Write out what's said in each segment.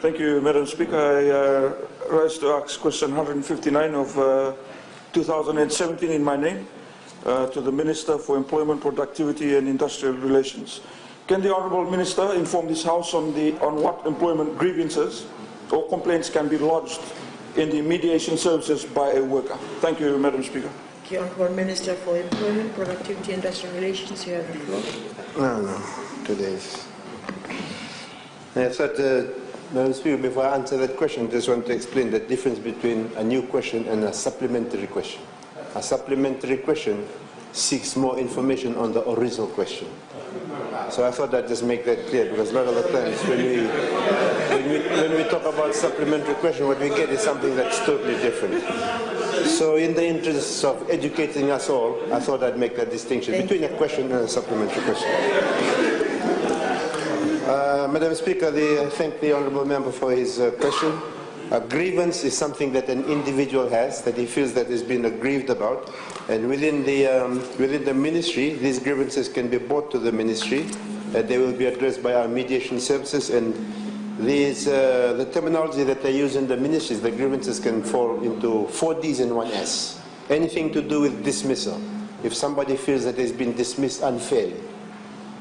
Thank you, Madam Speaker. I rise to ask question 159 of 2017 in my name to the Minister for Employment, Productivity and Industrial Relations. Can the Honourable Minister inform this House on what employment grievances or complaints can be lodged in the mediation services by a worker? Thank you, Madam Speaker. Thank you, Honourable Minister for Employment, Productivity and Industrial Relations. You have the floor. No, today's. I thought, Madam Speaker, before I answer that question, I just want to explain the difference between a new question and a supplementary question. A supplementary question seeks more information on the original question. So I thought I'd just make that clear, because a lot of the times when we talk about supplementary question, what we get is something that's totally different. So in the interests of educating us all, I thought I'd make that distinction between a question and a supplementary question. Madam Speaker, I thank the Honourable Member for his question. A grievance is something that an individual has, that he feels that has been aggrieved about, and within the ministry, these grievances can be brought to the ministry, they will be addressed by our mediation services, and the terminology that they use in the ministries, the grievances can fall into 4 Ds and 1 S. Anything to do with dismissal, if somebody feels that they've been dismissed unfairly.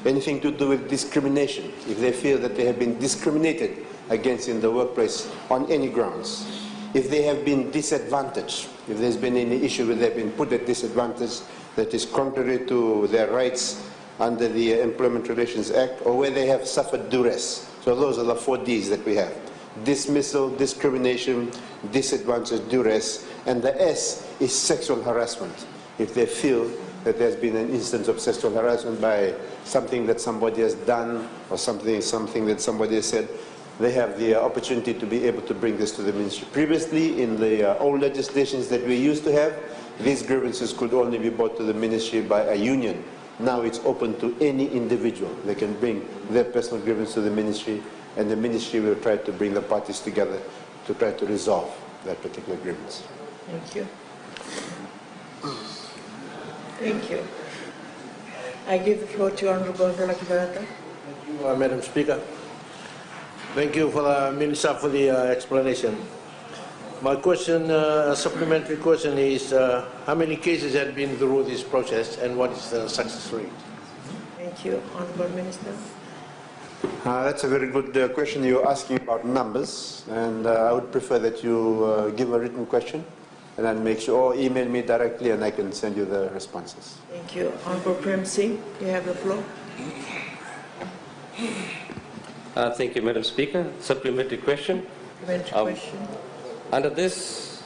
Anything to do with discrimination, if they feel that they have been discriminated against in the workplace on any grounds. If they have been disadvantaged, if there's been any issue where they've been put at disadvantage that is contrary to their rights under the Employment Relations Act, or where they have suffered duress. So those are the 4 Ds that we have: dismissal, discrimination, disadvantage, duress, and the S is sexual harassment. If they feel that there's been an instance of sexual harassment by something that somebody has done or something that somebody has said, they have the opportunity to be able to bring this to the ministry. Previously, in the old legislations that we used to have, these grievances could only be brought to the ministry by a union. Now it's open to any individual. They can bring their personal grievance to the ministry, and the ministry will try to bring the parties together to try to resolve that particular grievance. Thank you. Thank you. I give the floor to Honourable Thank you, Madam Speaker. Thank you for the Minister for the explanation. My question, supplementary question is, how many cases have been through this process and what is the success rate? Thank you, Honourable Minister. That's a very good question. You're asking about numbers, and I would prefer that you give a written question and then make sure, or email me directly and I can send you the responses. Thank you. Honourable Prem Singh, you have the floor. Thank you, Madam Speaker. Supplementary question. Supplementary question. Under this,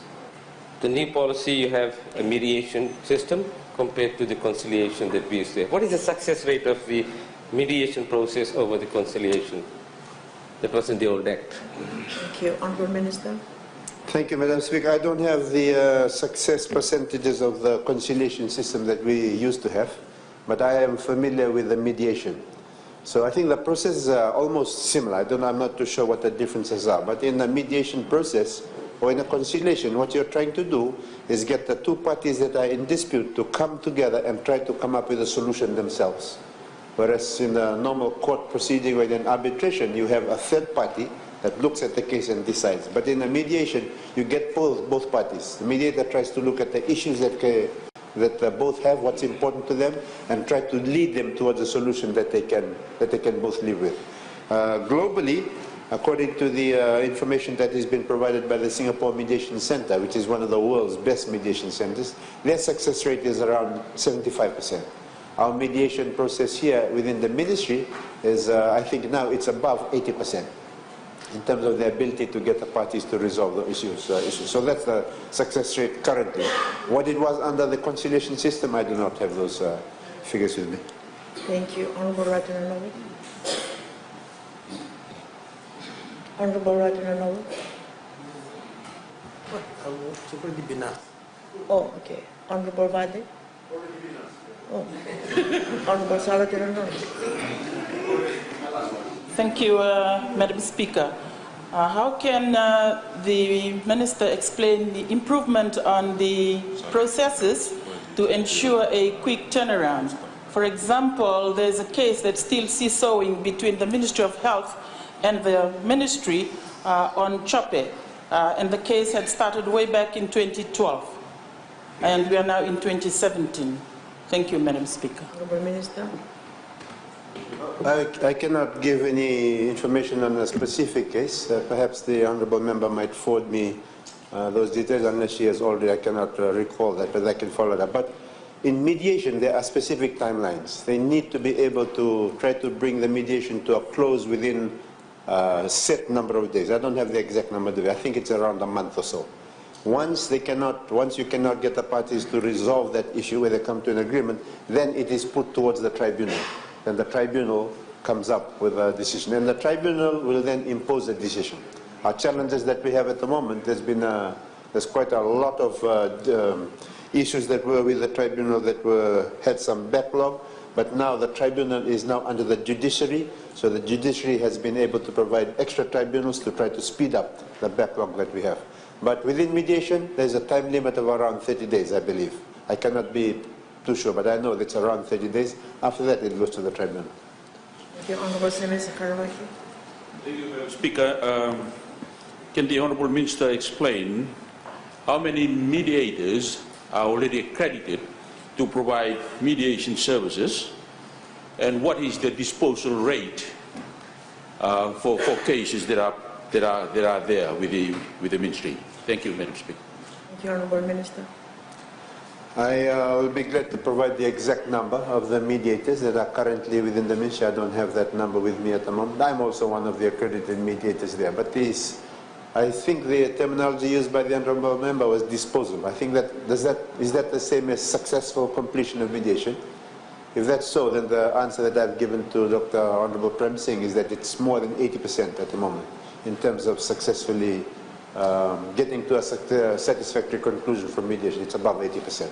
the new policy, you have a mediation system compared to the conciliation that we used to have. What is the success rate of the mediation process over the conciliation that was in the old Act? Thank you. Honourable Minister. Thank you, Madam Speaker. I don't have the success percentages of the conciliation system that we used to have, but I am familiar with the mediation. So I think the process is almost similar. I'm not too sure what the differences are, but in the mediation process or in a conciliation, what you're trying to do is get the 2 parties that are in dispute to come together and try to come up with a solution themselves. Whereas in a normal court proceeding or in an arbitration, you have a 3rd party that looks at the case and decides. But in a mediation, you get both parties. The mediator tries to look at the issues that both have, what's important to them, and try to lead them towards a solution that they can both live with. Globally, according to the information that has been provided by the Singapore Mediation Center, which is one of the world's best mediation centers, their success rate is around 75%. Our mediation process here within the ministry is, I think now it's above 80%. In terms of the ability to get the parties to resolve the issues. So that's the success rate currently. What it was under the conciliation system, I do not have those figures with me. Thank you. Honourable Ratananawe. Honourable Ratananawe. It's already been asked. Oh, okay. Honourable Vade. Oh. Honourable Salatiranawe. Thank you, Madam Speaker. How can the Minister explain the improvement on the processes to ensure a quick turnaround? For example, there's a case that's still seesawing between the Ministry of Health and the ministry on Chope. And the case had started way back in 2012. And we are now in 2017. Thank you, Madam Speaker. Honourable Minister. I cannot give any information on a specific case. Perhaps the honourable member might forward me those details, unless she has already. I cannot recall that, but I can follow that. But in mediation, there are specific timelines. They need to be able to try to bring the mediation to a close within a set number of days. I don't have the exact number today. I think it's around a month or so. Once you cannot get the parties to resolve that issue where they come to an agreement, then it is put towards the tribunal. And the tribunal comes up with a decision. And the tribunal will then impose a decision. Our challenges that we have at the moment, there's quite a lot of issues that were with the tribunal that had some backlog. But now the tribunal is now under the judiciary. So the judiciary has been able to provide extra tribunals to try to speed up the backlog that we have. But within mediation, there's a time limit of around 30 days, I believe. I cannot be too sure, but I know it's around 30 days. After that, it goes to the tribunal. Thank you, Honourable Senator Karawaki. Thank you, Madam Speaker. Can the Honourable Minister explain how many mediators are already accredited to provide mediation services, and what is the disposal rate for cases that are there with the Ministry? Thank you, Madam Speaker. Thank you, Honourable Minister. I will be glad to provide the exact number of the mediators that are currently within the Ministry. I don't have that number with me at the moment. I'm also one of the accredited mediators there. But I think the terminology used by the honourable member was disposal. I think is that the same as successful completion of mediation? If that's so, then the answer that I've given to Dr. Honourable Prem Singh is that it's more than 80% at the moment in terms of successfully getting to a satisfactory conclusion from mediation. It's above 80%.